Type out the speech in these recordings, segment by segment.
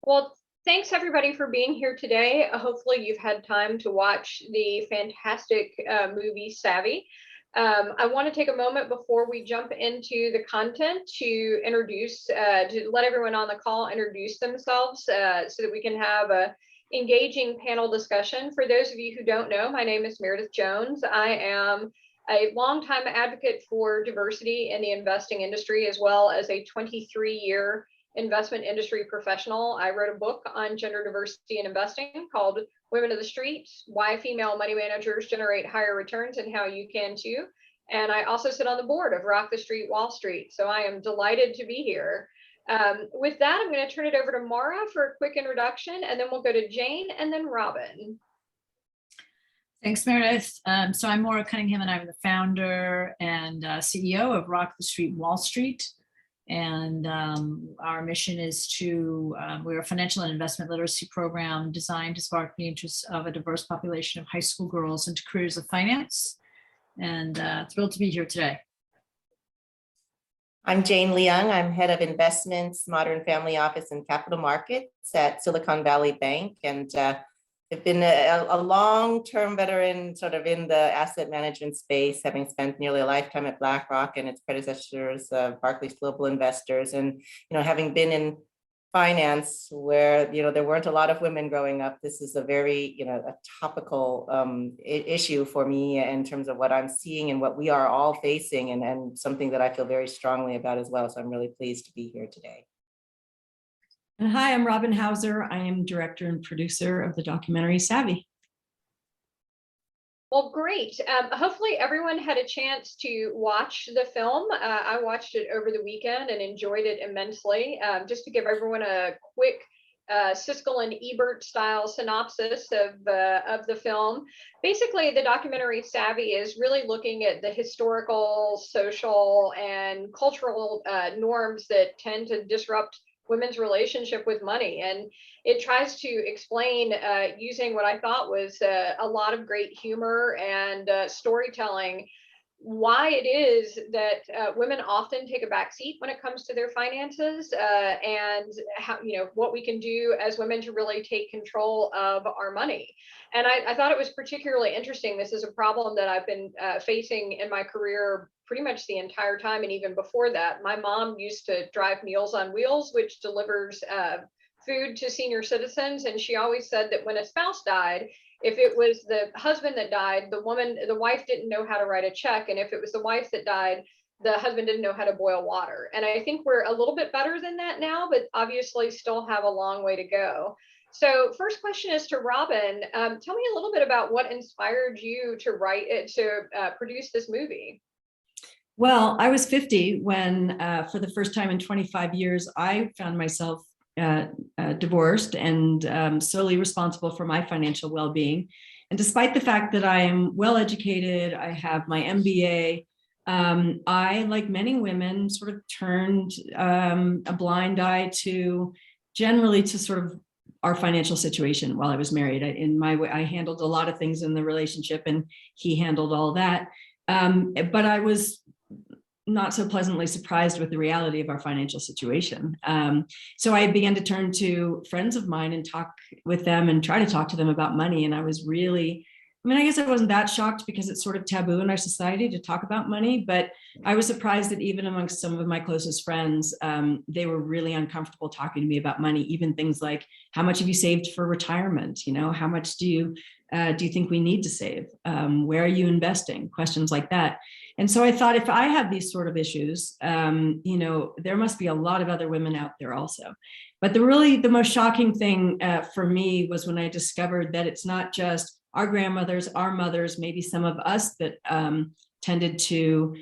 Well, thanks everybody for being here today. Hopefully you've had time to watch the fantastic movie Savvy. I want to take a moment before we jump into the content to let everyone on the call introduce themselves so that we can have a engaging panel discussion. For those of you who don't know, my name is Meredith Jones. I am a longtime advocate for diversity in the investing industry, as well as a 23-year investment industry professional. I wrote a book on gender diversity in investing called Women of the Street: Why Female Money Managers Generate Higher Returns and How You Can Too. And I also sit on the board of Rock the Street, Wall Street. So I am delighted to be here. With that, I'm going to turn it over to Maura for a quick introduction, and then we'll go to Jane and then Robin. Thanks, Meredith. So I'm Maura Cunningham, and I'm the founder and CEO of Rock the Street, Wall Street. And our mission is we're a financial and investment literacy program designed to spark the interests of a diverse population of high school girls into careers of finance. And thrilled to be here today. I'm Jane Leung. I'm head of investments, modern family office, and capital markets at Silicon Valley Bank. And I've been a long-term veteran sort of in the asset management space, having spent nearly a lifetime at BlackRock and its predecessors, Barclays Global Investors. And, having been in finance where, there weren't a lot of women growing up, this is a very, a topical issue for me in terms of what I'm seeing and what we are all facing, and something that I feel very strongly about as well. So I'm really pleased to be here today. And hi, I'm Robin Hauser. I am director and producer of the documentary Savvy. Well, great. Hopefully everyone had a chance to watch the film. I watched it over the weekend and enjoyed it immensely. Just to give everyone a quick Siskel and Ebert style synopsis of the film. Basically, the documentary Savvy is really looking at the historical, social, and cultural norms that tend to disrupt women's relationship with money, and it tries to explain using what I thought was a lot of great humor and storytelling why it is that women often take a back seat when it comes to their finances, and how, what we can do as women to really take control of our money. And I thought it was particularly interesting. This is a problem that I've been facing in my career pretty much the entire time, and even before that. My mom used to drive Meals on Wheels, which delivers food to senior citizens, and she always said that when a spouse died, if it was the husband that died, the wife didn't know how to write a check, and if it was the wife that died, the husband didn't know how to boil water. And I think we're a little bit better than that now, but obviously still have a long way to go. So first question is to Robin. Tell me a little bit about what inspired you to produce this movie. Well, I was 50 when, for the first time in 25 years, I found myself divorced and solely responsible for my financial well-being. And despite the fact that I am well-educated, I have my MBA, I, like many women, sort of turned a blind eye to sort of our financial situation while I was married. I handled a lot of things in the relationship, and he handled all that. But I was not so pleasantly surprised with the reality of our financial situation. So I began to turn to friends of mine and talk with them and try to talk to them about money. And I was really, I guess I wasn't that shocked because it's sort of taboo in our society to talk about money, but I was surprised that even amongst some of my closest friends, they were really uncomfortable talking to me about money, even things like, how much have you saved for retirement? How much do you think we need to save? Where are you investing? Questions like that. And so I thought, if I have these sort of issues, there must be a lot of other women out there also. But the most shocking thing for me was when I discovered that it's not just our grandmothers, our mothers, maybe some of us that tended to,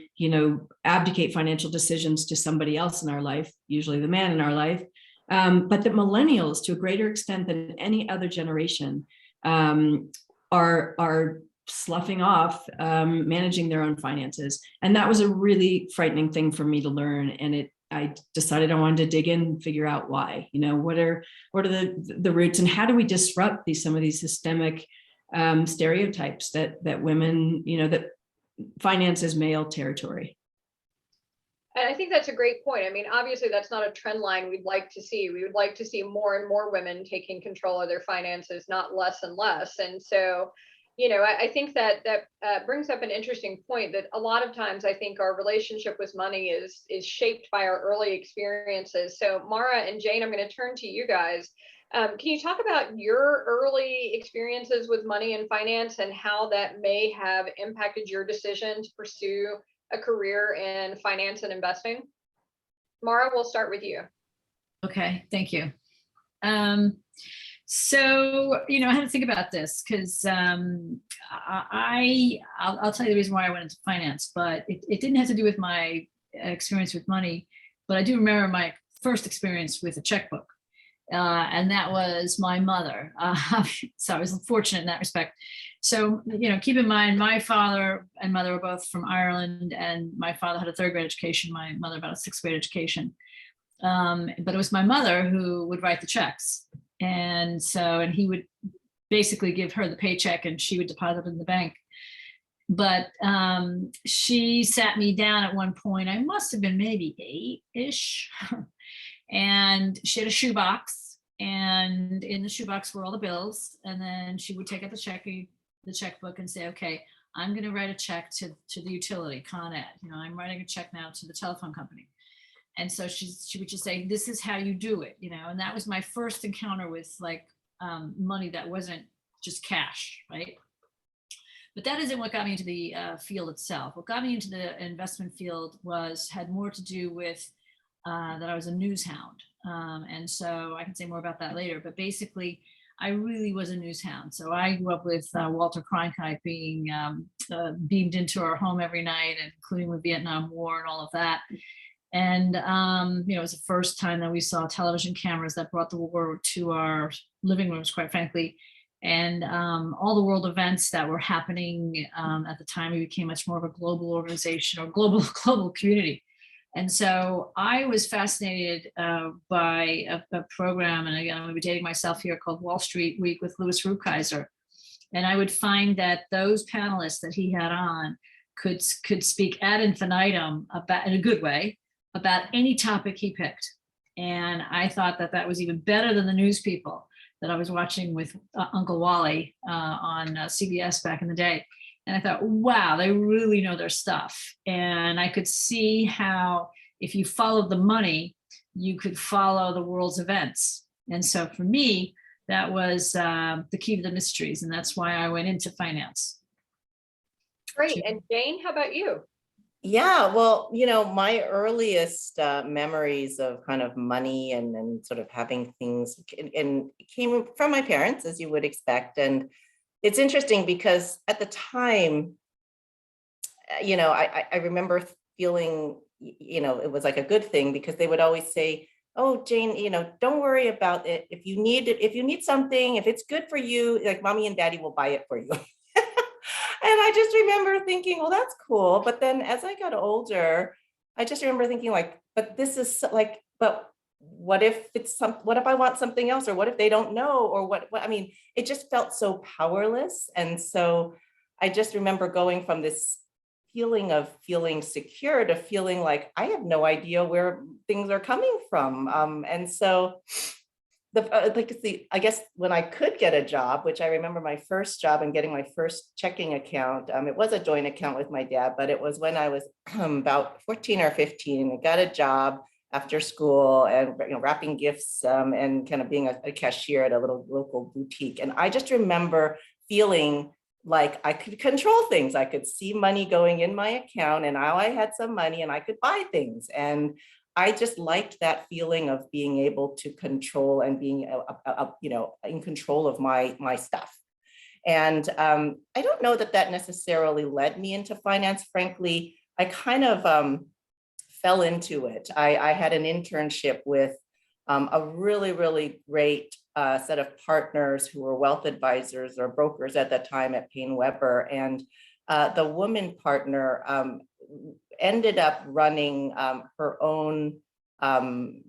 abdicate financial decisions to somebody else in our life, usually the man in our life, but that millennials, to a greater extent than any other generation, are sloughing off managing their own finances. And that was a really frightening thing for me to learn. And I decided I wanted to dig in and figure out why. What are the roots, and how do we disrupt some of these systemic stereotypes that women, that finance is male territory. And I think that's a great point. I mean, obviously, that's not a trend line we'd like to see. We would like to see more and more women taking control of their finances, not less and less. And so, I think that brings up an interesting point that a lot of times I think our relationship with money is shaped by our early experiences. So, Maura and Jane, I'm going to turn to you guys. Can you talk about your early experiences with money and finance and how that may have impacted your decision to pursue a career in finance and investing? Maura, we'll start with you. Okay, thank you. So, I had to think about this because I'll tell you the reason why I went into finance, but it didn't have to do with my experience with money, but I do remember my first experience with a checkbook. And that was my mother. So I was fortunate in that respect. So, keep in mind, my father and mother were both from Ireland, and my father had a 3rd grade education, my mother about a 6th grade education. But it was my mother who would write the checks. And he would basically give her the paycheck and she would deposit it in the bank. But she sat me down at one point, I must have been maybe 8-ish. And she had a shoebox, and in the shoebox were all the bills. And then she would take out the checkbook and say, okay, I'm going to write a check to the utility, Con Ed. I'm writing a check now to the telephone company. And so she would just say, this is how you do it, and that was my first encounter with money that wasn't just cash, right? But that isn't what got me into the field itself. What got me into the investment field had more to do with that I was a news hound. And so I can say more about that later, but basically I really was a news hound. So I grew up with Walter Cronkite being beamed into our home every night, including the Vietnam War and all of that. And, it was the first time that we saw television cameras that brought the war to our living rooms, quite frankly. And all the world events that were happening at the time, we became much more of a global organization or global community. And so I was fascinated by a program, and again, I'm going to be dating myself here, called Wall Street Week with Louis Rukeyser. And I would find that those panelists that he had on could speak ad infinitum about, in a good way, about any topic he picked. And I thought that was even better than the news people that I was watching with Uncle Wally on CBS back in the day. And I thought, wow, they really know their stuff. And I could see how if you followed the money, you could follow the world's events. And so for me, that was the key to the mysteries. And that's why I went into finance. Great. And Jane, how about you? Yeah, well, my earliest memories of kind of money and sort of having things and came from my parents, as you would expect. And it's interesting because at the time, I remember feeling, it was like a good thing because they would always say, oh, Jane, don't worry about it. If you need something, if it's good for you, like mommy and daddy will buy it for you. And I just remember thinking, well, that's cool. But then as I got older, I just remember thinking but this is but what if what if I want something else? Or what if they don't know? Or what I mean, it just felt so powerless. And so I just remember going from this feeling of feeling secure to feeling like I have no idea where things are coming from. And so I guess when I could get a job, which I remember my first job and getting my first checking account, it was a joint account with my dad, but it was when I was about 14 or 15. I got a job after school and wrapping gifts and kind of being a cashier at a little local boutique. And I just remember feeling like I could control things. I could see money going in my account, and now I had some money and I could buy things. And I just liked that feeling of being able to control and being, in control of my stuff. And I don't know that necessarily led me into finance. Frankly, I kind of fell into it. I had an internship with a really, really great set of partners who were wealth advisors or brokers at the time at Payne Webber. And the woman partner ended up running her own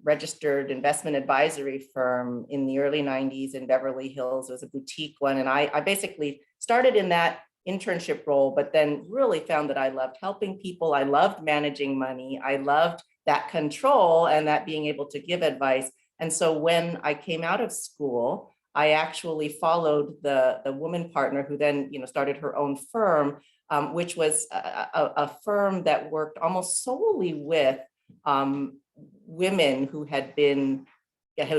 registered investment advisory firm in the early 90s in Beverly Hills. It was a boutique one. And I basically started in that internship role, but then really found that I loved helping people. I loved managing money. I loved that control and that being able to give advice. And so when I came out of school, I actually followed the woman partner who then, started her own firm, which was a firm that worked almost solely with women who had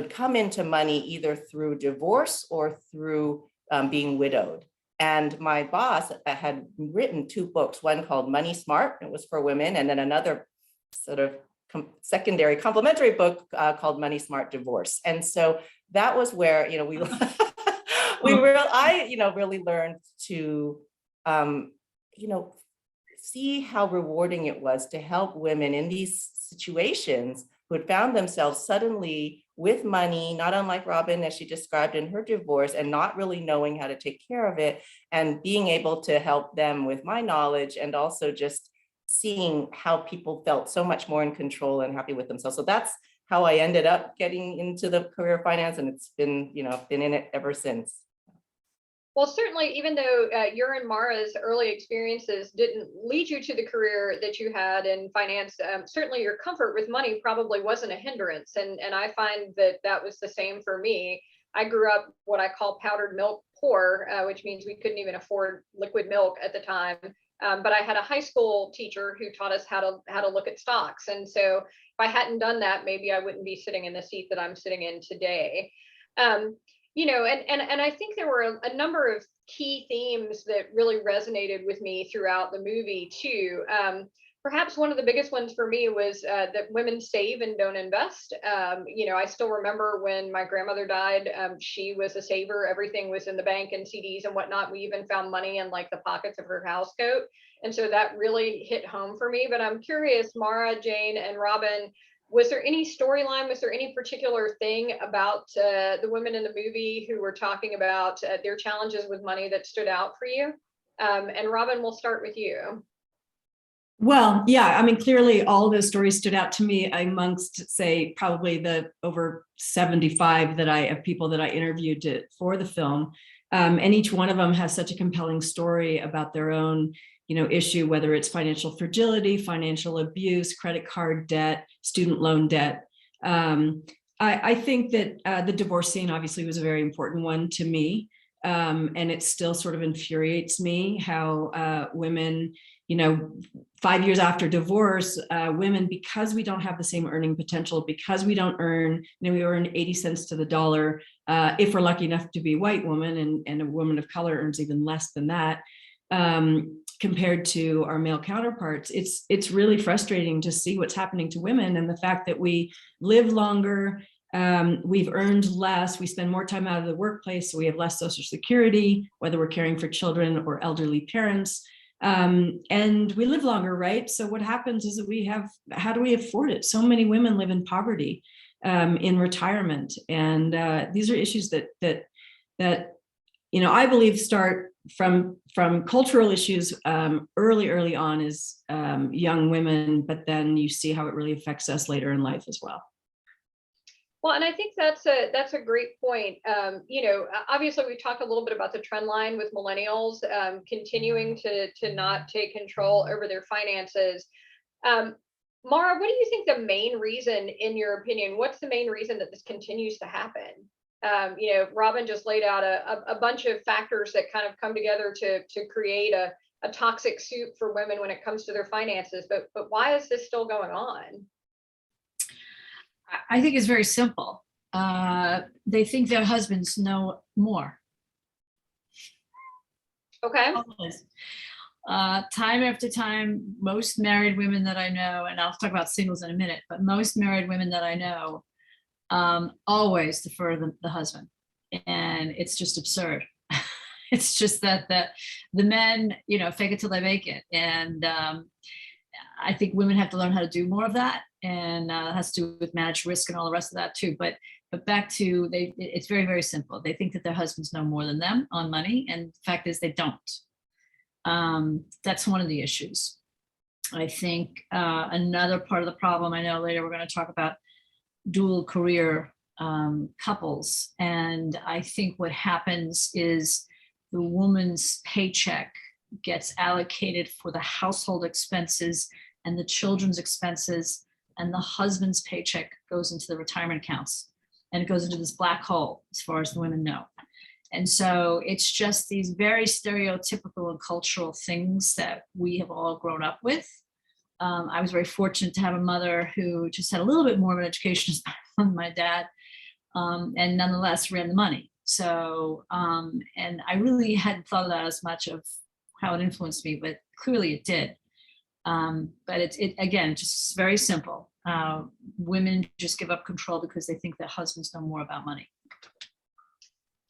come into money either through divorce or through being widowed. And my boss had written 2 books, one called Money Smart, it was for women, and then another sort of secondary complementary book called Money Smart Divorce. And so that was where, I really learned to, see how rewarding it was to help women in these situations who had found themselves suddenly with money, not unlike Robin, as she described in her divorce, and not really knowing how to take care of it, and being able to help them with my knowledge, and also just seeing how people felt so much more in control and happy with themselves. So that's how I ended up getting into the career of finance, and it's been, been in it ever since. Well, certainly, even though your and Maura's early experiences didn't lead you to the career that you had in finance, certainly your comfort with money probably wasn't a hindrance. And I find that was the same for me. I grew up what I call powdered milk poor, which means we couldn't even afford liquid milk at the time. But I had a high school teacher who taught us how to look at stocks. And so if I hadn't done that, maybe I wouldn't be sitting in the seat that I'm sitting in today. And I think there were a number of key themes that really resonated with me throughout the movie too. Perhaps one of the biggest ones for me was that women save and don't invest. I still remember when my grandmother died, she was a saver. Everything was in the bank and CDs and whatnot. We even found money in like the pockets of her house coat. And so that really hit home for me. But I'm curious, Maura, Jane, and Robin, was there any storyline? Was there any particular thing about the women in the movie who were talking about their challenges with money that stood out for you? And Robin, we'll start with you. Well, yeah, I mean, clearly all those stories stood out to me amongst, say, probably the over 75 of people that I interviewed for the film. And each one of them has such a compelling story about their own issue, whether it's financial fragility, financial abuse, credit card debt, student loan debt. I think that the divorce scene obviously was a very important one to me. And it still sort of infuriates me how women, 5 years after divorce, women, because we don't have the same earning potential, because we don't earn, we earn 80 cents to the dollar, if we're lucky enough to be a white woman, and a woman of color earns even less than that. Compared to our male counterparts, it's really frustrating to see what's happening to women, and the fact that we live longer, we've earned less, we spend more time out of the workplace, so we have less Social Security, whether we're caring for children or elderly parents, and we live longer, right? So what happens is that how do we afford it? So many women live in poverty in retirement, and these are issues that I believe start from cultural issues early on as young women, but then you see how it really affects us later in life as well. Well, and I think that's a great point. Obviously we talked a little bit about the trend line with millennials continuing to not take control over their finances. Maura, what do you think the main reason, in your opinion, what's the main reason that this continues to happen? Robin just laid out a bunch of factors that kind of come together to create a toxic soup for women when it comes to their finances. But why is this still going on? I think it's very simple. They think their husbands know more. Okay. Time after time, most married women that I know, and I'll talk about singles in a minute, but most married women that I know always defer the husband, and it's just absurd. It's just that the men, fake it till they make it, and I think women have to learn how to do more of that, and it has to do with managed risk and all the rest of that too. But back to it's very, very simple. They think that their husbands know more than them on money, and the fact is they don't. That's one of the issues. I think another part of the problem, I know later we're going to talk about dual career couples, and I think what happens is the woman's paycheck gets allocated for the household expenses and the children's expenses, and the husband's paycheck goes into the retirement accounts, and it goes into this black hole as far as the women know. And so it's just these very stereotypical and cultural things that we have all grown up with. I was very fortunate to have a mother who just had a little bit more of an education than my dad, and nonetheless ran the money. So, and I really hadn't thought of that as much of how it influenced me, but clearly it did. But it again, just very simple. Women just give up control because they think their husbands know more about money.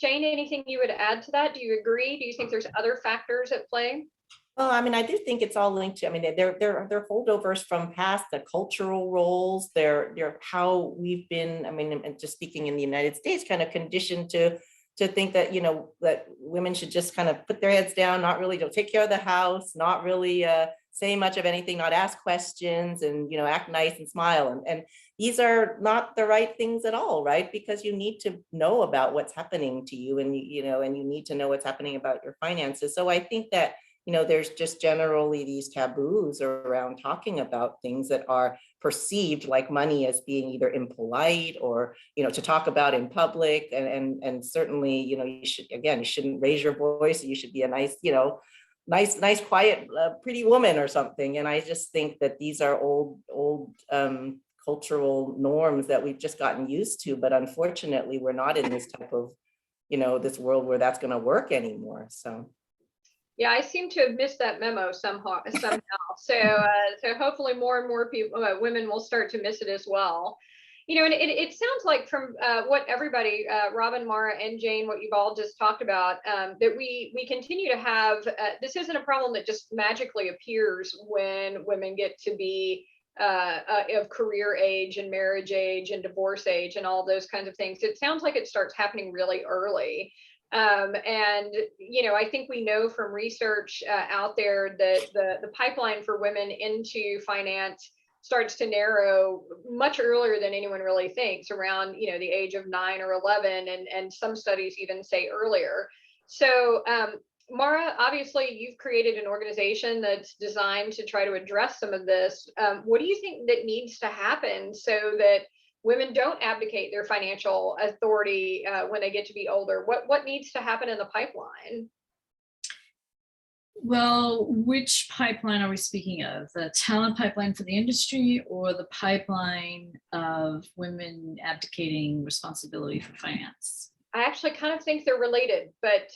Jane, anything you would add to that? Do you agree? Do you think there's other factors at play? Well, I mean, I do think it's all linked to, I mean, they're holdovers from past, the cultural roles, they're how we've been, I mean, and just speaking in the United States, kind of conditioned to think that, you know, that women should just kind of put their heads down, not really don't take care of the house, not really say much of anything, not ask questions, and, you know, act nice and smile. And these are not the right things at all, right? Because you need to know about what's happening to you, and you know, and you need to know what's happening about your finances. So I think that, you know, there's just generally these taboos around talking about things that are perceived like money as being either impolite or, you know, to talk about in public. And certainly, you know, you shouldn't raise your voice. You should be a nice, you know, nice, quiet, pretty woman or something. And I just think that these are old cultural norms that we've just gotten used to. But unfortunately, we're not in this type of, you know, this world where that's going to work anymore. So. Yeah, I seem to have missed that memo somehow. So hopefully more and more people, women will start to miss it as well. You know, and it sounds like from what everybody, Robin, Maura, and Jane, what you've all just talked about, that we continue to have, this isn't a problem that just magically appears when women get to be of career age and marriage age and divorce age and all those kinds of things. It sounds like it starts happening really early. And, you know, I think we know from research out there that the pipeline for women into finance starts to narrow much earlier than anyone really thinks, around, you know, the age of 9 or 11, and some studies even say earlier. So, Maura, obviously you've created an organization that's designed to try to address some of this. What do you think that needs to happen so that women don't abdicate their financial authority when they get to be older? What needs to happen in the pipeline? Well, which pipeline are we speaking of? The talent pipeline for the industry, or the pipeline of women abdicating responsibility for finance? I actually kind of think they're related, but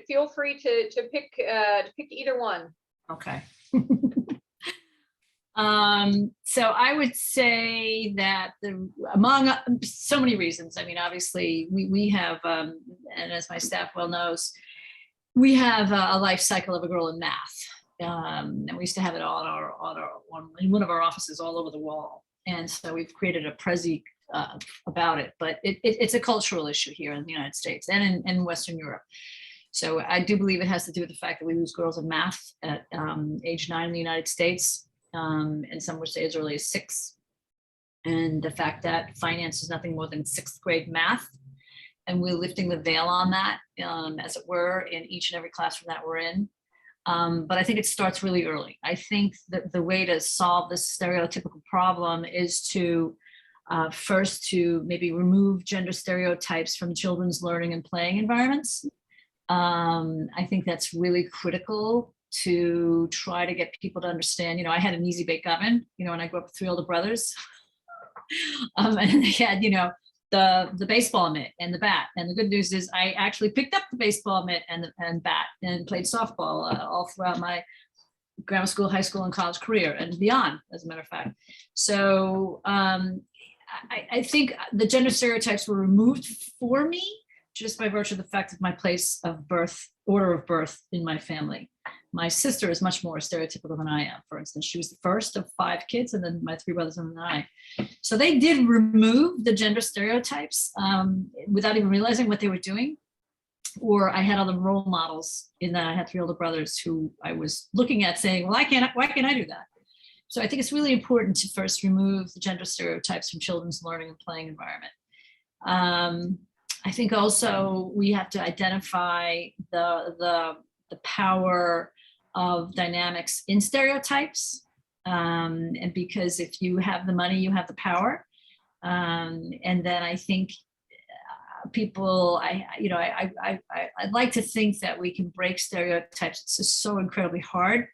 feel free to pick either one. Okay. So I would say that among so many reasons, I mean, obviously we have, and as my staff well knows, we have a life cycle of a girl in math. And we used to have it in one of our offices all over the wall. And so we've created a Prezi about it, but it's a cultural issue here in the United States and in Western Europe. So I do believe it has to do with the fact that we lose girls in math at age 9 in the United States. And some would say as early as 6. And the fact that finance is nothing more than 6th grade math. And we're lifting the veil on that, as it were, in each and every classroom that we're in. But I think it starts really early. I think that the way to solve this stereotypical problem is to first to maybe remove gender stereotypes from children's learning and playing environments. I think that's really critical to try to get people to understand. You know, I had an easy bake oven, you know, and I grew up with 3 older brothers. And they had, you know, the baseball mitt and the bat. And the good news is I actually picked up the baseball mitt and bat and played softball all throughout my grammar school, high school, and college career, and beyond, as a matter of fact. So I think the gender stereotypes were removed for me just by virtue of the fact of my place of birth, order of birth in my family. My sister is much more stereotypical than I am. For instance, she was the first of 5 kids, and then my 3 brothers and then I. So they did remove the gender stereotypes without even realizing what they were doing. Or I had other role models in that I had 3 older brothers who I was looking at saying, well, why can't I do that? So I think it's really important to first remove the gender stereotypes from children's learning and playing environment. I think also we have to identify the power of dynamics in stereotypes. And because if you have the money, you have the power. And then I think people, I'd like to think that we can break stereotypes. It's just so incredibly hard.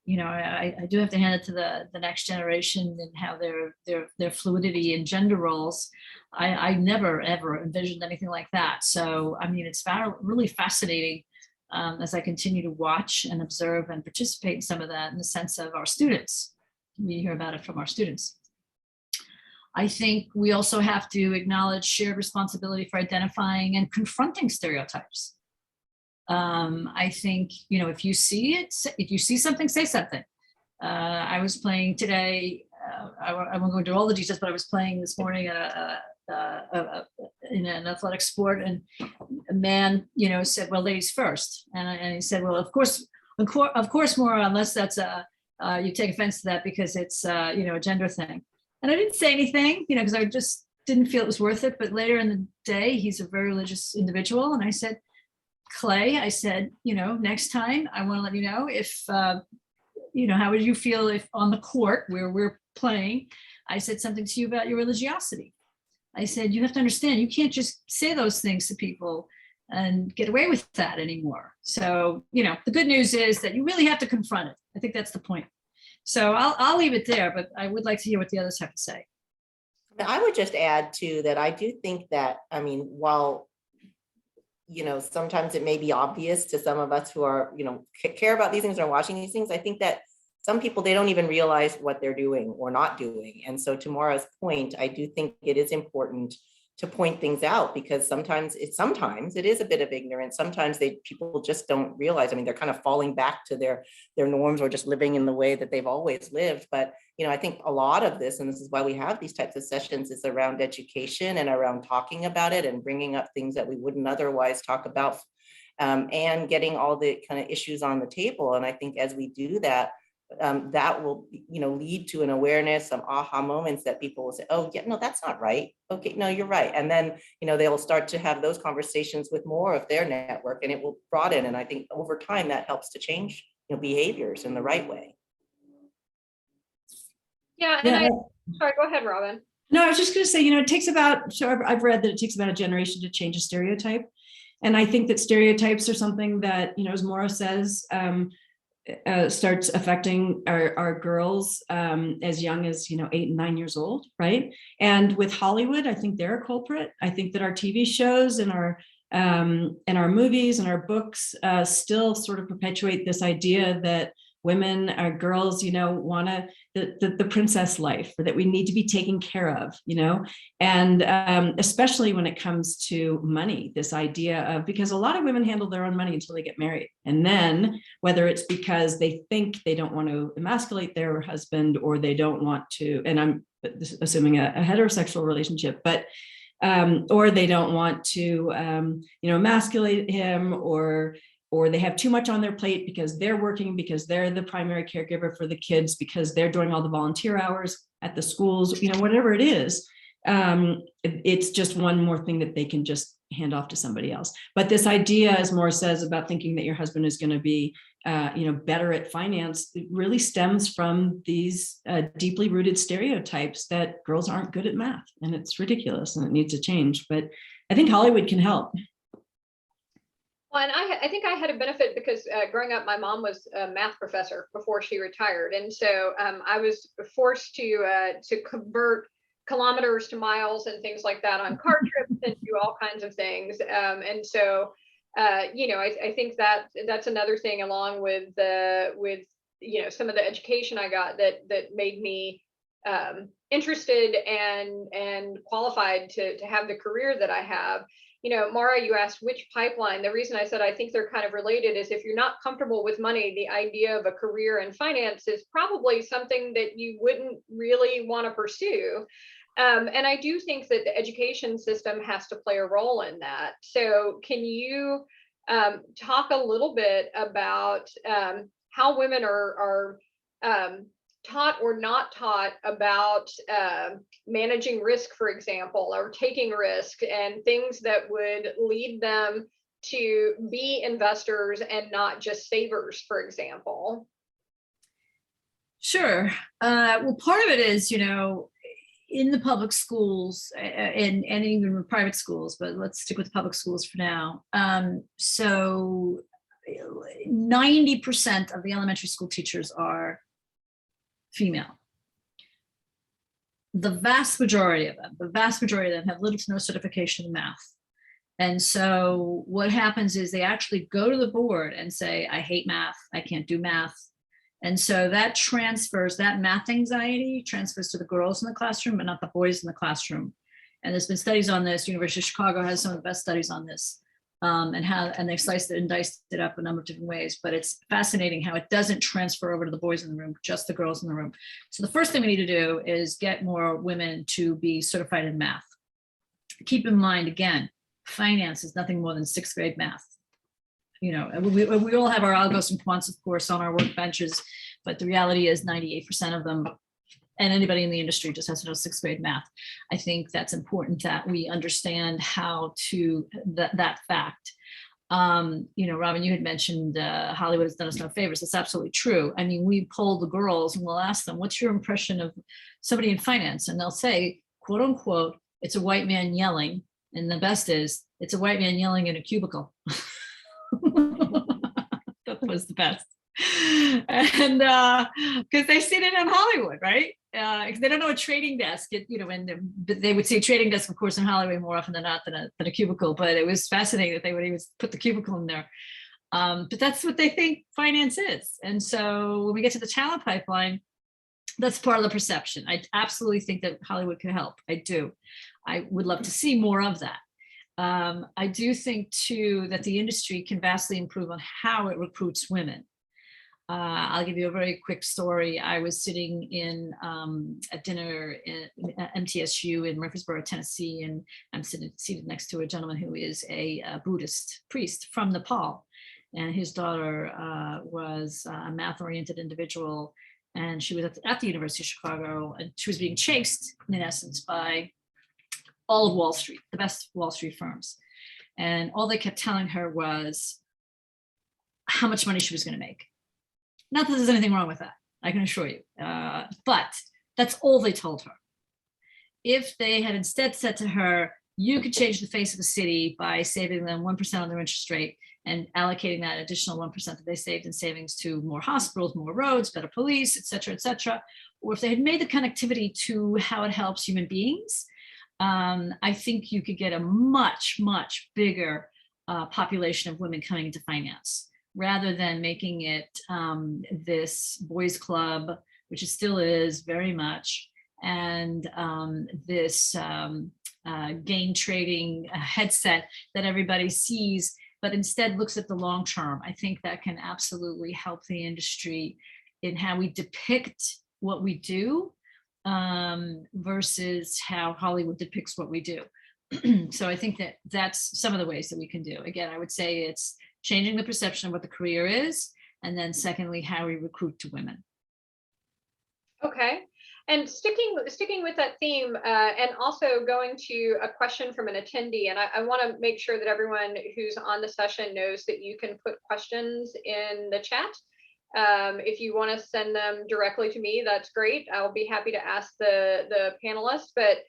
I do have to hand it to the next generation and how their fluidity in gender roles. I never ever envisioned anything like that. So I mean, it's really fascinating as I continue to watch and observe and participate in some of that in the sense of our students. We hear about it from our students. I think we also have to acknowledge shared responsibility for identifying and confronting stereotypes. I think, if you see something, say something. I was playing today, I won't go into all the details, but I was playing this morning at in an athletic sport, and a man, said, well, ladies first. And he said, well, of course, Maura, unless that's you take offense to that because it's, a gender thing. And I didn't say anything, because I just didn't feel it was worth it. But later in the day, he's a very religious individual. And I said, Clay, I said, next time I want to let you know if, how would you feel if on the court where we're playing, I said something to you about your religiosity. I said, you have to understand, you can't just say those things to people and get away with that anymore. So, the good news is that you really have to confront it. I think that's the point. So I'll leave it there, but I would like to hear what the others have to say. I would just add too that I do think that, while sometimes it may be obvious to some of us who are, care about these things or watching these things, I think that some people, they don't even realize what they're doing or not doing. And so to Maura's point, I do think it is important to point things out, because sometimes it is a bit of ignorance. Sometimes people just don't realize. They're kind of falling back to their norms or just living in the way that they've always lived. But I think a lot of this, and this is why we have these types of sessions, is around education and around talking about it and bringing up things that we wouldn't otherwise talk about, and getting all the kind of issues on the table. And I think as we do that, that will, lead to an awareness, some aha moments that people will say, oh, yeah, no, that's not right. Okay, no, you're right. And then, they'll start to have those conversations with more of their network, and it will broaden. And I think over time that helps to change, behaviors in the right way. Yeah, and sorry, go ahead, Robin. No, I was just going to say, it takes about, I've read that it takes about a generation to change a stereotype. And I think that stereotypes are something that, as Maura says, starts affecting our girls as young as 8 and 9 years old, right? And with Hollywood, I think they're a culprit. I think that our TV shows and our movies and our books still sort of perpetuate this idea that women, our girls, want the princess life, or that we need to be taken care of, and especially when it comes to money, this idea of, because a lot of women handle their own money until they get married. And then whether it's because they think they don't want to emasculate their husband, or they don't want to, and I'm assuming a heterosexual relationship, but or they don't want to, emasculate him, or they have too much on their plate because they're working, because they're the primary caregiver for the kids, because they're doing all the volunteer hours at the schools, whatever it is. It's just one more thing that they can just hand off to somebody else. But this idea, as Maura says, about thinking that your husband is going to be, better at finance, it really stems from these deeply rooted stereotypes that girls aren't good at math, and it's ridiculous and it needs to change. But I think Hollywood can help. Well, and I think I had a benefit because growing up, my mom was a math professor before she retired, and so I was forced to convert kilometers to miles and things like that on car trips and do all kinds of things. And so, I think that that's another thing, along with some of the education I got that made me interested and qualified to have the career that I have. Maura, you asked which pipeline. The reason I said I think they're kind of related is if you're not comfortable with money, the idea of a career in finance is probably something that you wouldn't really want to pursue. And I do think that the education system has to play a role in that. So can you talk a little bit about how women are taught or not taught about managing risk, for example, or taking risk, and things that would lead them to be investors and not just savers, for example? Sure. Well, part of it is, you know, in the public schools and even with private schools, but let's stick with public schools for now. So 90% of the elementary school teachers are female. The vast majority of them have little to no certification in math. And so what happens is they actually go to the board and say, I hate math, I can't do math. And so that transfers, that math anxiety transfers to the girls in the classroom, but not the boys in the classroom. And there's been studies on this. University of Chicago has some of the best studies on this, and they've sliced it and diced it up a number of different ways. But it's fascinating how it doesn't transfer over to the boys in the room, just the girls in the room. So the first thing we need to do is get more women to be certified in math. Keep in mind, again, finance is nothing more than 6th grade math. You know, we all have our algos and quants, of course, on our workbenches, but the reality is 98% of them, and anybody in the industry, just has to know 6th grade math. I think that's important that we understand how to that fact. You know, Robin, you had mentioned Hollywood has done us no favors. That's absolutely true. I mean, we poll the girls and we'll ask them, what's your impression of somebody in finance? And they'll say, quote unquote, it's a white man yelling. And the best is, it's a white man yelling in a cubicle. That was the best. And because they sit in Hollywood, right? Because they don't know a trading desk. You know, when they would say trading desk, of course, in Hollywood more often than not than a cubicle. But it was fascinating that they would even put the cubicle in there. But that's what they think finance is. And so when we get to the talent pipeline, that's part of the perception. I absolutely think that Hollywood can help. I do. I would love to see more of that. I do think too that the industry can vastly improve on how it recruits women. I'll give you a very quick story. I was sitting in a dinner at MTSU in Murfreesboro, Tennessee, and I'm seated next to a gentleman who is a Buddhist priest from Nepal. And his daughter was a math-oriented individual, and she was at the University of Chicago, and she was being chased, in essence, by all of Wall Street, the best Wall Street firms. And all they kept telling her was how much money she was going to make. Not that there's anything wrong with that, I can assure you. But that's all they told her. If they had instead said to her, you could change the face of the city by saving them 1% on their interest rate and allocating that additional 1% that they saved in savings to more hospitals, more roads, better police, et cetera, or if they had made the connectivity to how it helps human beings, I think you could get a much, much bigger population of women coming into finance, rather than making it this boys club, which it still is very much, and this gain trading headset that everybody sees, but instead looks at the long term. I think that can absolutely help the industry in how we depict what we do versus how Hollywood depicts what we do. So I think that that's some of the ways that we can do. Again, I would say it's changing the perception of what the career is, and then secondly, how we recruit to women. Okay. And sticking with that theme, and also going to a question from an attendee, and I want to make sure that everyone who's on the session knows that you can put questions in the chat. If you want to send them directly to me, that's great. I'll be happy to ask the panelists, but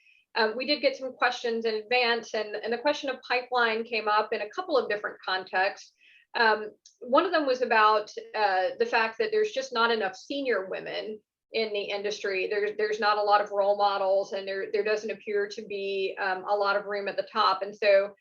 we did get some questions in advance, and the question of pipeline came up in a couple of different contexts. One of them was about the fact that there's just not enough senior women in the industry. There's not a lot of role models, and there doesn't appear to be a lot of room at the top. And so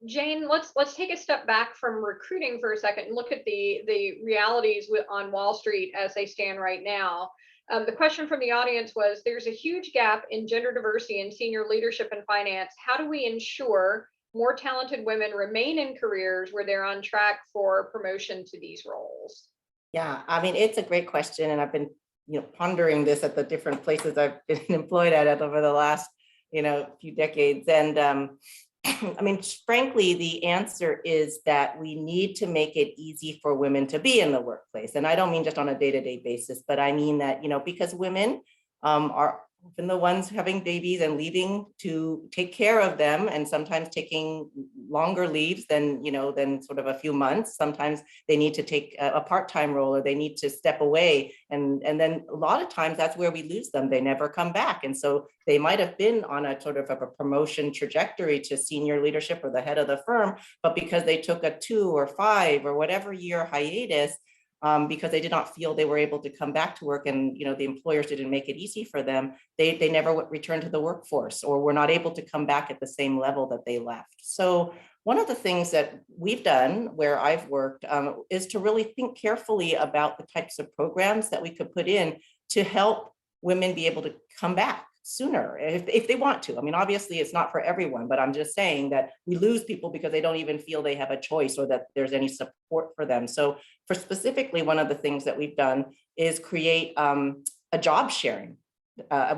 Jane, let's take a step back from recruiting for a second and look at the realities on Wall Street as they stand right now. The question from the audience was, there's a huge gap in gender diversity in senior leadership in finance. How do we ensure more talented women remain in careers where they're on track for promotion to these roles? Yeah, I mean, it's a great question, and I've been, pondering this at the different places I've been employed at over the last, few decades. And I mean, frankly, the answer is that we need to make it easy for women to be in the workplace. And I don't mean just on a day-to-day basis, but I mean that, because women are often the ones having babies and leaving to take care of them, and sometimes taking longer leaves than, than sort of a few months. Sometimes they need to take a part-time role, or they need to step away. And then a lot of times that's where we lose them. They never come back. And so they might have been on a sort of a promotion trajectory to senior leadership or the head of the firm, but because they took a 2 or 5 or whatever year hiatus, because they did not feel they were able to come back to work, and the employers didn't make it easy for them, they never returned to the workforce, or were not able to come back at the same level that they left. So one of the things that we've done where I've worked is to really think carefully about the types of programs that we could put in to help women be able to come back sooner if they want to. I mean, obviously it's not for everyone, but I'm just saying that we lose people because they don't even feel they have a choice or that there's any support for them. So for specifically, one of the things that we've done is create a job sharing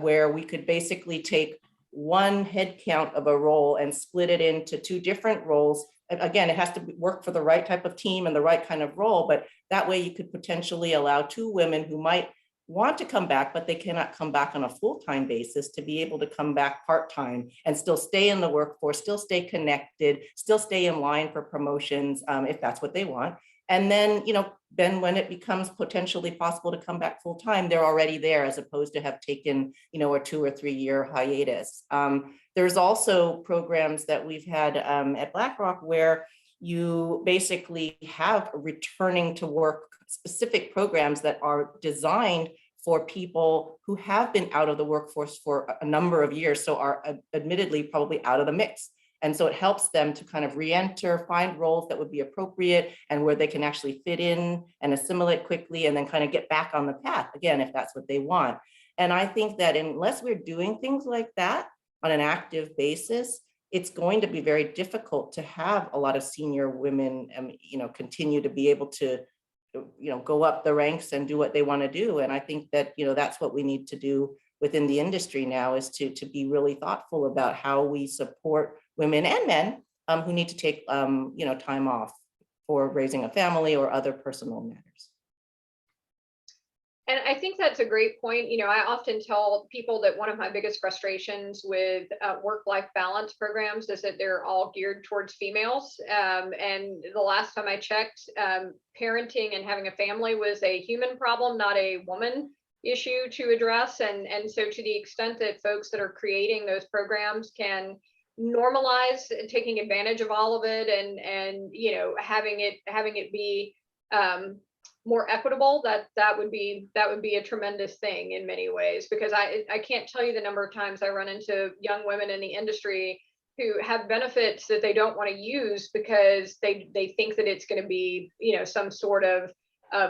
where we could basically take one head count of a role and split it into 2 different roles. Again, it has to work for the right type of team and the right kind of role, but that way you could potentially allow 2 women who might want to come back, but they cannot come back on a full-time basis, to be able to come back part-time and still stay in the workforce, still stay connected, still stay in line for promotions if that's what they want. And then, then when it becomes potentially possible to come back full-time, they're already there, as opposed to have taken, a 2 or 3 year hiatus. There's also programs that we've had at BlackRock where you basically have returning to work specific programs that are designed for people who have been out of the workforce for a number of years, so are admittedly probably out of the mix. And so it helps them to kind of re-enter, find roles that would be appropriate and where they can actually fit in and assimilate quickly, and then kind of get back on the path again, if that's what they want. And I think that unless we're doing things like that on an active basis, it's going to be very difficult to have a lot of senior women, continue to be able to, go up the ranks and do what they want to do. And I think that, that's what we need to do within the industry now, is to be really thoughtful about how we support women and men who need to take, time off for raising a family or other personal matters. And I think that's a great point. I often tell people that one of my biggest frustrations with work-life balance programs is that they're all geared towards females. And the last time I checked, parenting and having a family was a human problem, not a woman issue to address. And so to the extent that folks that are creating those programs can normalize taking advantage of all of it, and having it be more equitable, that would be a tremendous thing in many ways, because I can't tell you the number of times I run into young women in the industry who have benefits that they don't want to use because they think that it's going to be some sort of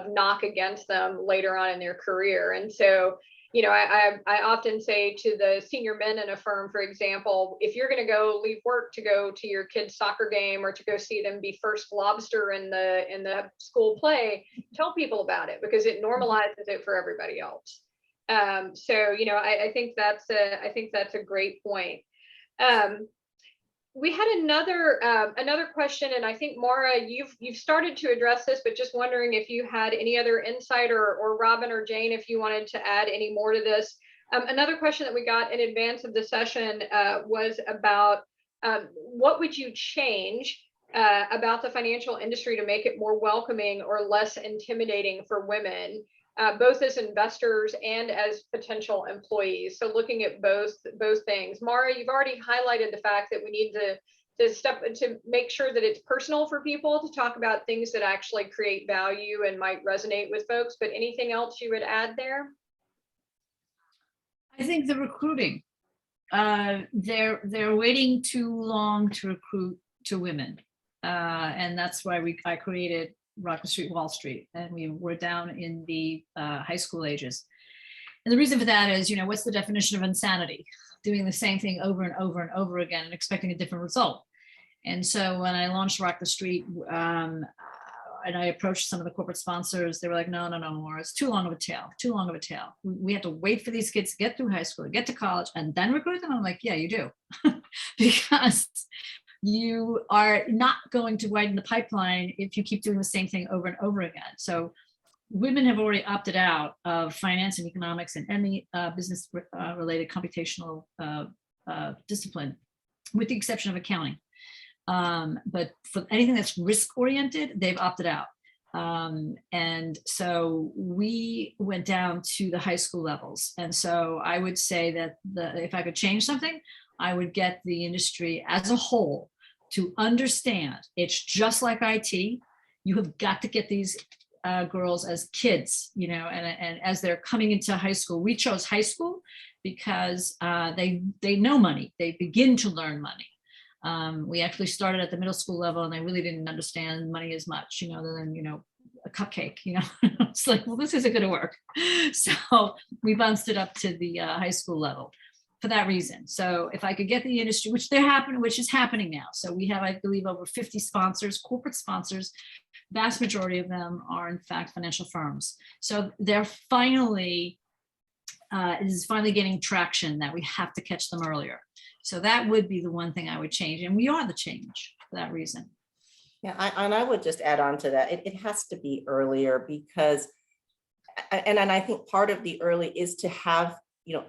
knock against them later on in their career. And so I often say to the senior men in a firm, for example, if you're going to go leave work to go to your kid's soccer game or to go see them be first lobster in the school play, tell people about it, because it normalizes it for everybody else. So I think that's a great point. We had another question, and I think Maura, you've started to address this, but just wondering if you had any other insight, or Robin or Jane, if you wanted to add any more to this. Another question that we got in advance of the session was about what would you change about the financial industry to make it more welcoming or less intimidating for women, both as investors and as potential employees. So looking at both things. Maura, you've already highlighted the fact that we need to make sure that it's personal for people to talk about things that actually create value and might resonate with folks, but anything else you would add there? I think the recruiting, they're waiting too long to recruit to women. And that's why I created Rock the Street Wall Street, and we were down in the high school ages. And the reason for that is, what's the definition of insanity? Doing the same thing over and over and over again and expecting a different result. And so when I launched Rock the Street, and I approached some of the corporate sponsors, they were like, no, Maura, it's too long of a tail. We have to wait for these kids to get through high school, to get to college, and then recruit them. I'm like, yeah, you do. Because you are not going to widen the pipeline if you keep doing the same thing over and over again. So women have already opted out of finance and economics and any business related computational discipline, with the exception of accounting. But for anything that's risk oriented, they've opted out. And so we went down to the high school levels. And so I would say that if I could change something, I would get the industry as a whole to understand it's just like IT. You have got to get these girls as kids, and as they're coming into high school. We chose high school because they know money. They begin to learn money. We actually started at the middle school level, and they really didn't understand money as much, other than, a cupcake, it's like, well, this isn't going to work. So we bounced it up to the high school level for that reason. So if I could get the industry, which is happening now. So we have, I believe, over 50 sponsors, corporate sponsors. Vast majority of them are in fact financial firms. So they're finally, it is finally getting traction that we have to catch them earlier. So that would be the one thing I would change. And we are the change for that reason. Yeah, I would just add on to that. It has to be earlier because, and I think part of the early is to have,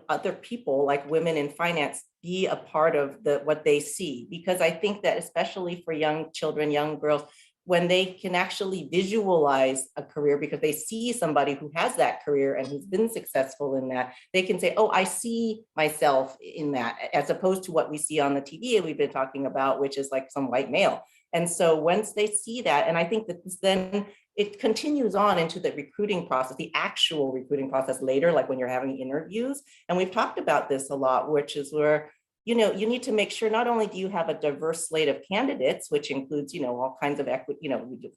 other people like women in finance be a part of what they see. Because I think that especially for young children, young girls, when they can actually visualize a career because they see somebody who has that career and who's been successful in that, they can say, oh, I see myself in that, as opposed to what we see on the TV we've been talking about, which is like some white male. And so once they see that, and I think that then it continues on into the recruiting process, the actual recruiting process later, like when you're having interviews. And we've talked about this a lot, which is where, you need to make sure not only do you have a diverse slate of candidates, which includes, all kinds of equity,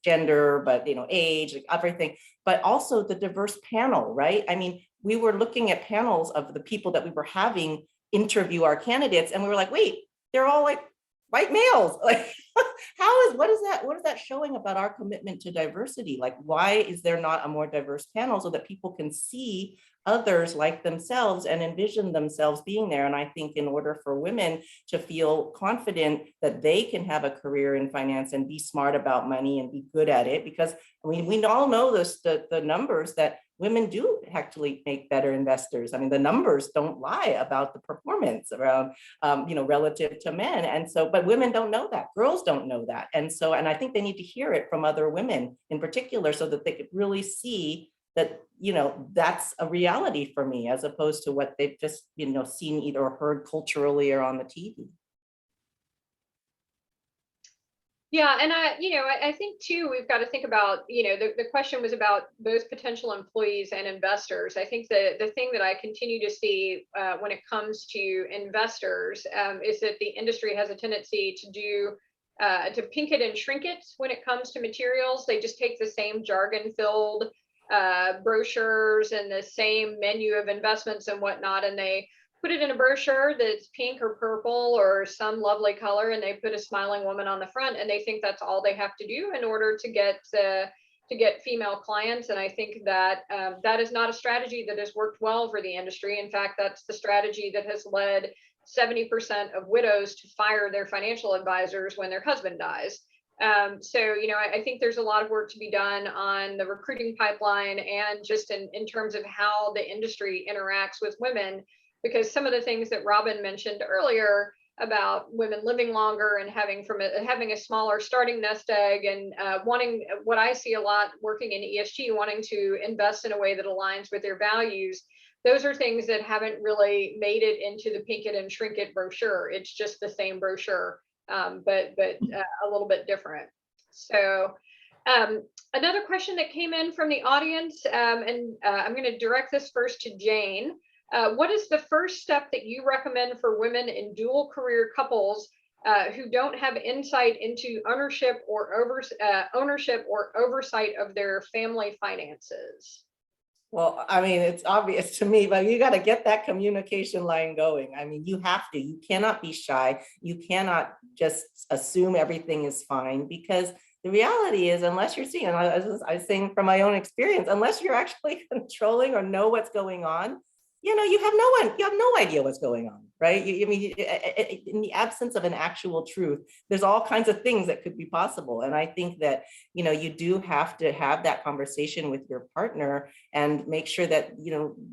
gender, but, age, like everything, but also the diverse panel, right? I mean, we were looking at panels of the people that we were having interview our candidates, and we were like, wait, they're all like white males. Like, what is that showing about our commitment to diversity? Like, why is there not a more diverse panel so that people can see others like themselves and envision themselves being there? And I think in order for women to feel confident that they can have a career in finance and be smart about money and be good at it, because we all know the numbers that women do actually make better investors. I mean, the numbers don't lie about the performance around, relative to men. And so, but women don't know that. Girls don't know that. And so, and I think they need to hear it from other women in particular so that they could really see that, that's a reality for me, as opposed to what they've just, seen either heard culturally or on the TV. Yeah, and I think too, we've got to think about, the question was about both potential employees and investors. I think the thing that I continue to see when it comes to investors is that the industry has a tendency to pink it and shrink it when it comes to materials. They just take the same jargon-filled brochures and the same menu of investments and whatnot, and they put it in a brochure that's pink or purple or some lovely color, and they put a smiling woman on the front, and they think that's all they have to do in order to get female clients. And I think that that is not a strategy that has worked well for the industry. In fact, that's the strategy that has led 70% of widows to fire their financial advisors when their husband dies. So, I think there's a lot of work to be done on the recruiting pipeline and just in terms of how the industry interacts with women, because some of the things that Robin mentioned earlier about women living longer and having a smaller starting nest egg and wanting, what I see a lot working in ESG, wanting to invest in a way that aligns with their values. Those are things that haven't really made it into the pink it and shrink it brochure. It's just the same brochure, but a little bit different. So another question that came in from the audience, and I'm going to direct this first to Jane. What is the first step that you recommend for women in dual career couples who don't have insight into ownership or oversight of their family finances? Well, I mean, it's obvious to me, but you got to get that communication line going. I mean, you cannot be shy. You cannot just assume everything is fine, because the reality is, unless you're seeing, I was saying from my own experience, unless you're actually controlling or know what's going on, you have no idea what's going on, right? I mean, in the absence of an actual truth, there's all kinds of things that could be possible. And I think that, you do have to have that conversation with your partner and make sure that,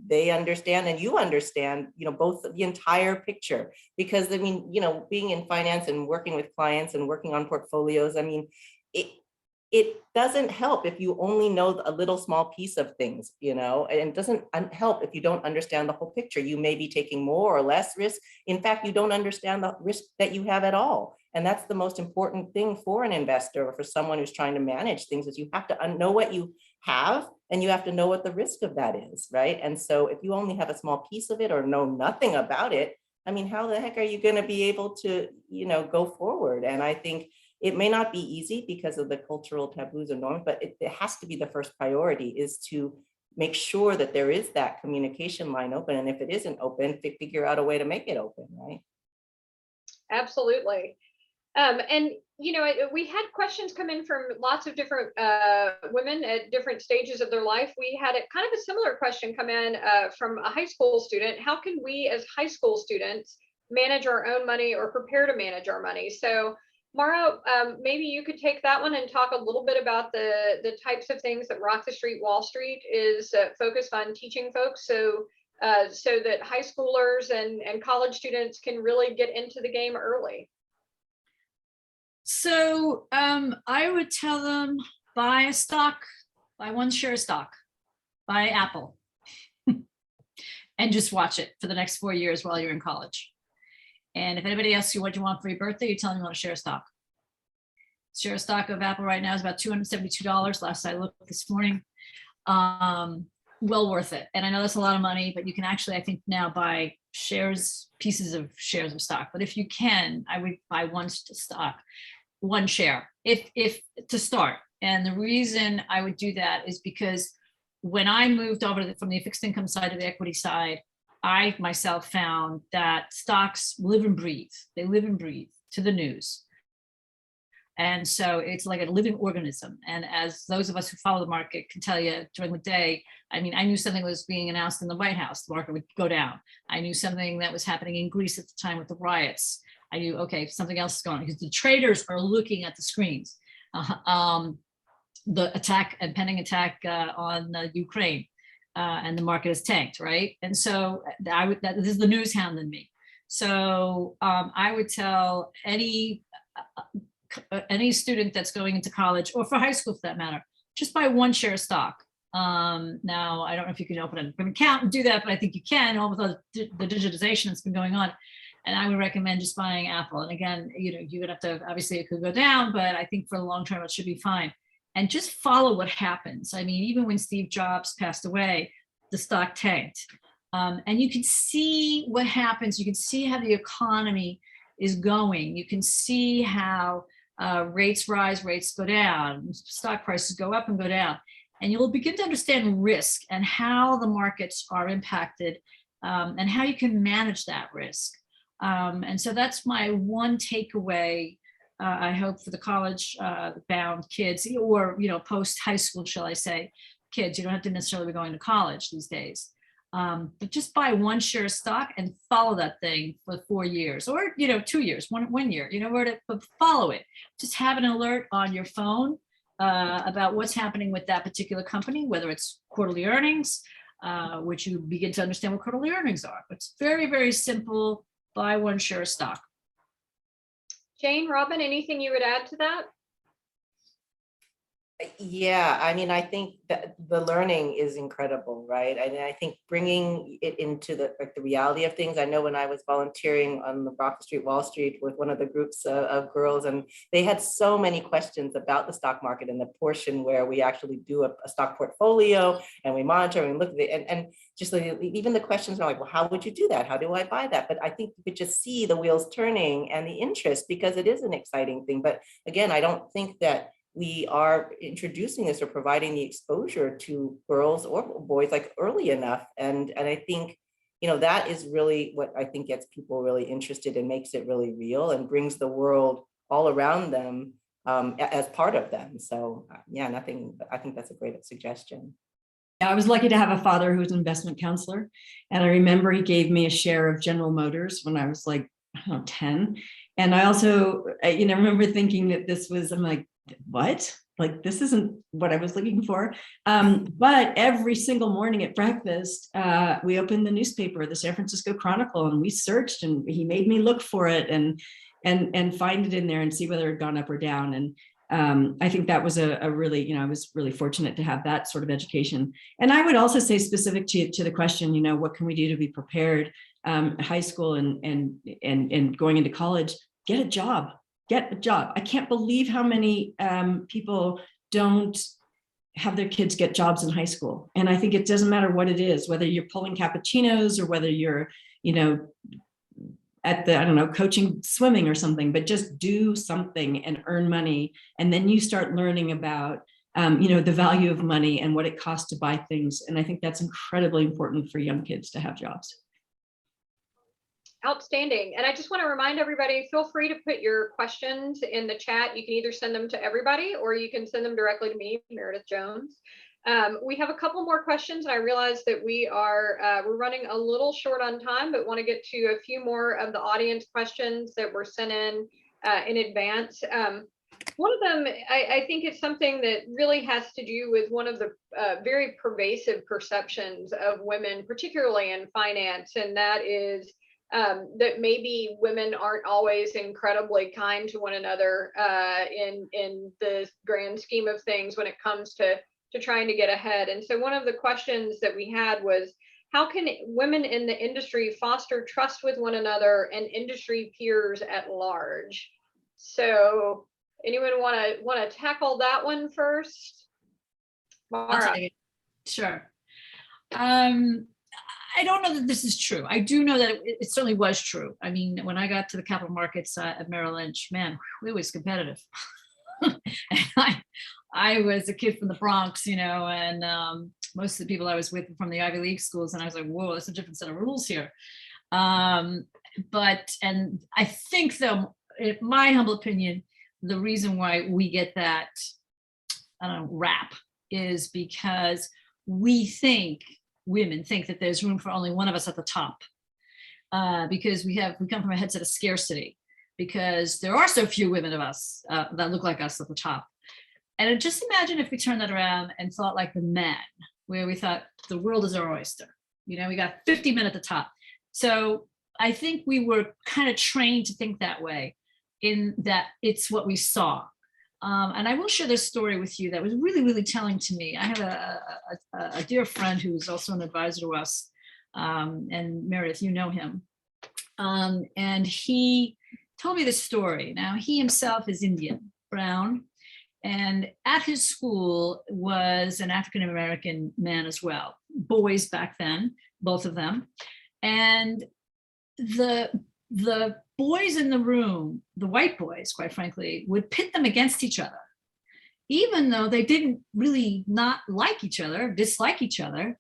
they understand and you understand, both the entire picture. Because I mean, being in finance and working with clients and working on portfolios, I mean, it doesn't help if you only know a little small piece of things, and it doesn't help if you don't understand the whole picture. You may be taking more or less risk. In fact, you don't understand the risk that you have at all. And that's the most important thing for an investor or for someone who's trying to manage things, is you have to know what you have and you have to know what the risk of that is, right? And so if you only have a small piece of it or know nothing about it, I mean, how the heck are you going to be able to, go forward? And I think it may not be easy because of the cultural taboos and norms, but it has to be the first priority, is to make sure that there is that communication line open. And if it isn't open, figure out a way to make it open, right? Absolutely. And we had questions come in from lots of different women at different stages of their life. We had a kind of a similar question come in from a high school student. How can we as high school students manage our own money or prepare to manage our money? So Maura, maybe you could take that one and talk a little bit about the types of things that Rock the Street Wall Street is focused on teaching folks, so that high schoolers and college students can really get into the game early. So I would tell them, buy one share of stock, buy Apple, and just watch it for the next 4 years while you're in college. And if anybody asks you what you want for your birthday, you tell them you want to share a stock. Share a stock of Apple right now is about $272. Last I looked this morning. Well worth it. And I know that's a lot of money, but you can actually, I think now, buy pieces of shares of stock. But if you can, I would buy one share, if to start. And the reason I would do that is because when I moved over from the fixed income side to the equity side, I myself found that stocks live and breathe. They live and breathe to the news. And so it's like a living organism. And as those of us who follow the market can tell you during the day, I mean, I knew something was being announced in the White House, the market would go down. I knew something that was happening in Greece at the time with the riots. I knew, okay, something else is going on, because the traders are looking at the screens. The attack and pending attack on Ukraine. And the market is tanked, right? And so this is the news hound in me. So I would tell any student that's going into college, or for high school for that matter, just buy one share of stock. Now, I don't know if you can open an account and do that, but I think you can, all with the digitization that's been going on. And I would recommend just buying Apple. And again, you're gonna have to, obviously it could go down, but I think for the long term, it should be fine. And just follow what happens. I mean, even when Steve Jobs passed away, the stock tanked. And you can see what happens. You can see how the economy is going. You can see how rates rise, rates go down, stock prices go up and go down. And you'll begin to understand risk and how the markets are impacted and how you can manage that risk. And so that's my one takeaway, I hope, for the college bound kids, or post high school, shall I say, kids. You don't have to necessarily be going to college these days, but just buy one share of stock and follow that thing for 4 years, or 2 years, one year. But follow it. Just have an alert on your phone about what's happening with that particular company, whether it's quarterly earnings, which you begin to understand what quarterly earnings are. But it's very, very simple. Buy one share of stock. Jane, Robin, anything you would add to that? Yeah, I mean, I think that the learning is incredible, right? And I think bringing it into the reality of things. I know when I was volunteering on the Rock the Street Wall Street with one of the groups of girls, and they had so many questions about the stock market and the portion where we actually do a stock portfolio and we monitor and look at it, and just even the questions are like, well, how would you do that? How do I buy that? But I think you could just see the wheels turning and the interest, because it is an exciting thing. But again, I don't think that we are introducing this or providing the exposure to girls or boys like early enough. And I think, that is really what I think gets people really interested and makes it really real and brings the world all around them as part of them. So yeah, I think that's a great suggestion. I was lucky to have a father who was an investment counselor. And I remember he gave me a share of General Motors when I was like, I don't know, 10. And I also, remember thinking that this was, I'm like, what? Like, this isn't what I was looking for. But every single morning at breakfast, we opened the newspaper, the San Francisco Chronicle, and we searched, and he made me look for it and find it in there and see whether it had gone up or down. And I think that was a really, I was really fortunate to have that sort of education. And I would also say, specific to the question, what can we do to be prepared? High school and going into college, get a job. I can't believe how many people don't have their kids get jobs in high school. And I think it doesn't matter what it is, whether you're pulling cappuccinos or whether you're, at the, I don't know, coaching swimming or something, but just do something and earn money. And then you start learning about, the value of money and what it costs to buy things. And I think that's incredibly important for young kids to have jobs. Outstanding. And I just want to remind everybody, feel free to put your questions in the chat. You can either send them to everybody or you can send them directly to me, Meredith Jones. We have a couple more questions, and I realize that we're running a little short on time, but want to get to a few more of the audience questions that were sent in advance. One of them, I think it's something that really has to do with one of the very pervasive perceptions of women, particularly in finance, and that is that maybe women aren't always incredibly kind to one another in the grand scheme of things when it comes to trying to get ahead. And so one of the questions that we had was, how can women in the industry foster trust with one another and industry peers at large? So anyone want to tackle that one first? Maura. Sure. I don't know that this is true. I do know that it certainly was true. I mean, when I got to the capital markets at Merrill Lynch, man, it was competitive. And I was a kid from the Bronx, and most of the people I was with were from the Ivy League schools, and I was like, whoa, it's a different set of rules here. And I think, though, in my humble opinion, the reason why we get that, rap is because women think that there's room for only one of us at the top, because we come from a headset of scarcity, because there are so few women of us that look like us at the top. And just imagine if we turned that around and thought like the men, where we thought the world is our oyster. We got 50 men at the top. So I think we were kind of trained to think that way, in that it's what we saw. And I will share this story with you that was really, really telling to me. I have a dear friend who is also an advisor to us, and Meredith, you know him. And he told me this story. Now, he himself is Indian, brown, and at his school was an African-American man as well, boys back then, both of them. And the boys in the room, the white boys, quite frankly, would pit them against each other, even though they didn't really not like each other, dislike each other,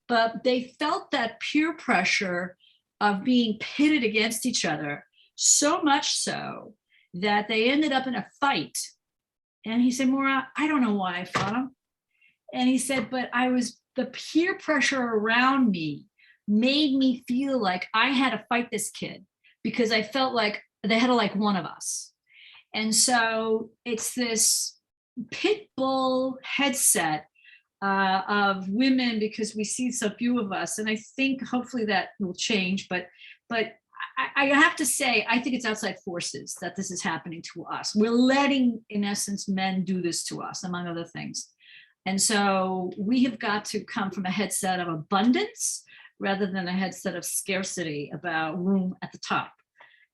but they felt that peer pressure of being pitted against each other, so much so that they ended up in a fight. And he said, Maura, I don't know why I fought him. And he said, but the peer pressure around me made me feel like I had to fight this kid, because I felt like they had to like one of us. And so it's this pit bull headset of women, because we see so few of us. And I think hopefully that will change. But I have to say, I think it's outside forces that this is happening to us. We're letting, in essence, men do this to us, among other things. And so we have got to come from a headset of abundance rather than a headset of scarcity about room at the top.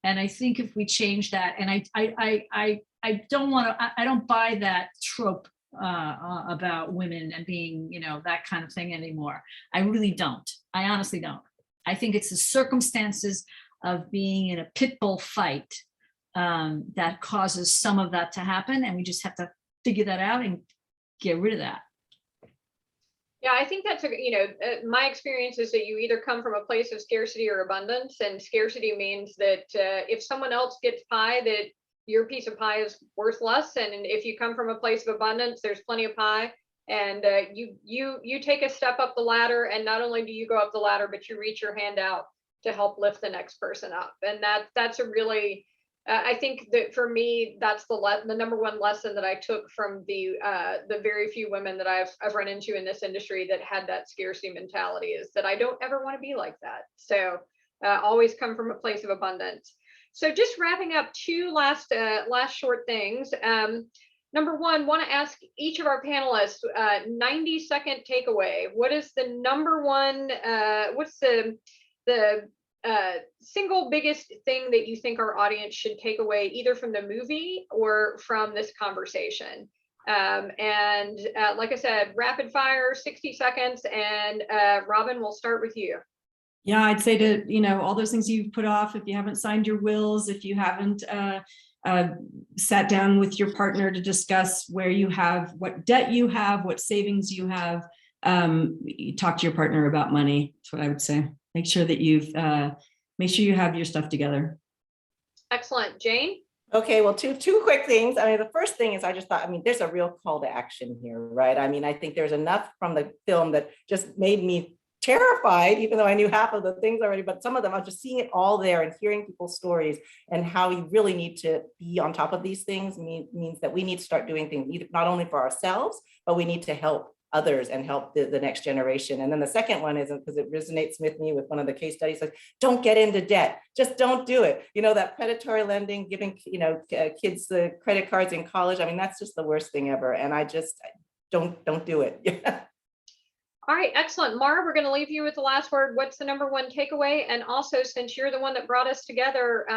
And I think if we change that, and I don't buy that trope about women and being, that kind of thing anymore. I really don't. I honestly don't. I think it's the circumstances of being in a pit bull fight that causes some of that to happen. And we just have to figure that out and get rid of that. Yeah, I think that's my experience is that you either come from a place of scarcity or abundance, and scarcity means that if someone else gets pie, that your piece of pie is worth less. And if you come from a place of abundance, there's plenty of pie. And you take a step up the ladder, and not only do you go up the ladder, but you reach your hand out to help lift the next person up. And that's a really, I think that for me, that's the number one lesson that I took from the very few women that I've run into in this industry that had that scarcity mentality, is that I don't ever want to be like that. So always come from a place of abundance. So just wrapping up, two last short things. Number one, want to ask each of our panelists 90-second takeaway. What is the number one? What's the single biggest thing that you think our audience should take away, either from the movie or from this conversation? And like I said, rapid fire, 60 seconds. And Robin, we'll start with you. Yeah, I'd say to, all those things you've put off, if you haven't signed your wills, if you haven't sat down with your partner to discuss where you have, what debt you have, what savings you have, you talk to your partner about money. That's what I would say. Make sure that make sure you have your stuff together. Excellent. Jane? Okay, well, two quick things. I mean, the first thing is I just thought, there's a real call to action here, right? I think there's enough from the film that just made me terrified, even though I knew half of the things already, but some of them, I'm just seeing it all there and hearing people's stories, and how we really need to be on top of these things means that we need to start doing things not only for ourselves, but we need to help others and help the next generation. And then the second one is, because it resonates with me with one of the case studies, like, don't get into debt. Just don't do it. That predatory lending, giving, kids the credit cards in college. That's just the worst thing ever. And I just don't do it. All right, excellent. Maura, we're going to leave you with the last word. What's the number one takeaway? And also, since you're the one that brought us together,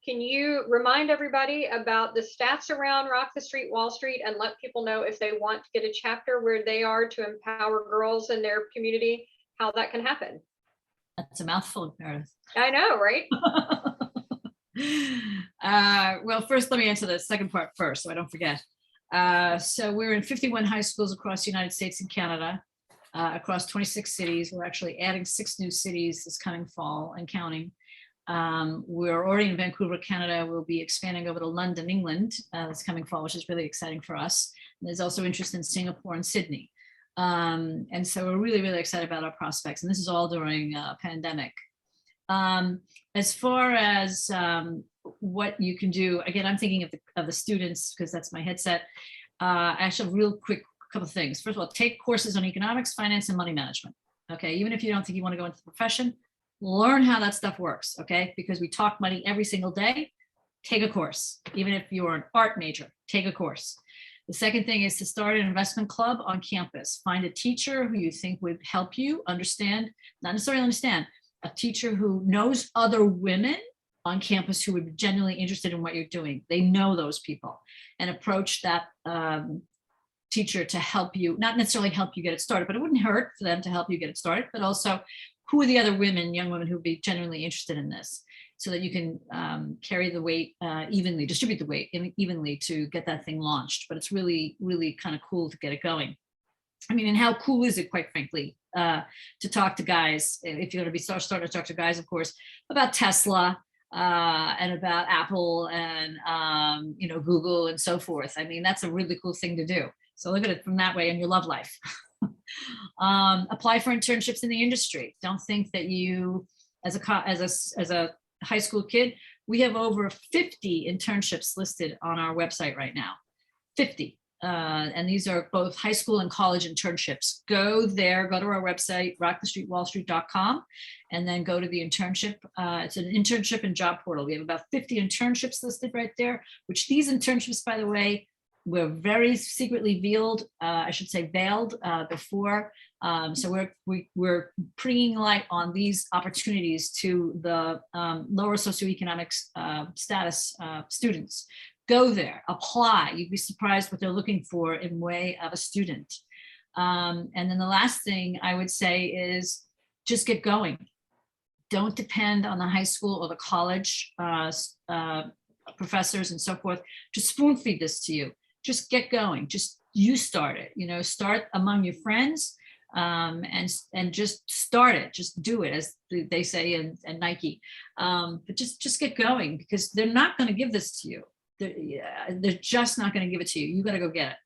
can you remind everybody about the stats around Rock the Street Wall Street, and let people know if they want to get a chapter where they are to empower girls in their community, how that can happen? That's a mouthful, Meredith. I know, right? Well, first, let me answer the second part first, so I don't forget. So we're in 51 high schools across the United States and Canada. Across 26 cities. We're actually adding 6 new cities this coming fall and counting. We're already in Vancouver, Canada. We'll be expanding over to London, England this coming fall, which is really exciting for us. And there's also interest in Singapore and Sydney. And so we're really, really excited about our prospects. And this is all during a pandemic. As far as what you can do, again, I'm thinking of the students, because that's my headset. Actually, real quick, couple of things. First of all, take courses on economics, finance, and money management. Okay, even if you don't think you want to go into the profession, learn how that stuff works. Okay, because we talk money every single day. Take a course. Even if you're an art major, take a course. The second thing is to start an investment club on campus. Find a teacher who you think would help you understand, not necessarily understand, a teacher who knows other women on campus who would be genuinely interested in what you're doing. They know those people, and approach that teacher to help you, not necessarily help you get it started, but it wouldn't hurt for them to help you get it started, but also who are the other women, young women who would be genuinely interested in this, so that you can carry the weight evenly, distribute the weight evenly to get that thing launched. But it's really, really kind of cool to get it going. And how cool is it, quite frankly, to talk to guys, if you're going to be starting to talk to guys, of course, about Tesla, and about Apple and, Google and so forth. That's a really cool thing to do. So look at it from that way in your love life. Apply for internships in the industry. Don't think that you, as a high school kid, we have over 50 internships listed on our website right now. 50. And these are both high school and college internships. Go there, go to our website, rockthestreetwallstreet.com, and then go to the internship. It's an internship and job portal. We have about 50 internships listed right there, which these internships, by the way, were very secretly veiled before. So we're bringing light on these opportunities to the lower socioeconomic status students. Go there, apply. You'd be surprised what they're looking for in way of a student. And then the last thing I would say is just get going. Don't depend on the high school or the college professors and so forth to spoon feed this to you. Just get going. Just you start it. Start among your friends, and just start it. Just do it, as they say in Nike. But just get going, because they're not going to give this to you. They're just not going to give it to you. You got to go get it.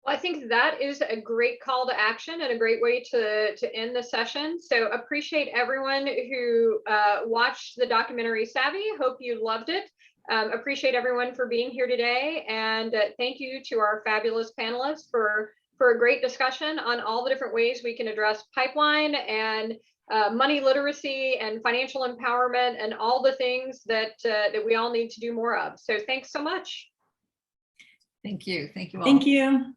Well, I think that is a great call to action and a great way to end the session. So appreciate everyone who watched the documentary Savvy. Hope you loved it. Appreciate everyone for being here today. And thank you to our fabulous panelists for a great discussion on all the different ways we can address pipeline and money literacy and financial empowerment and all the things that we all need to do more of. So thanks so much. Thank you. Thank you all. Thank you.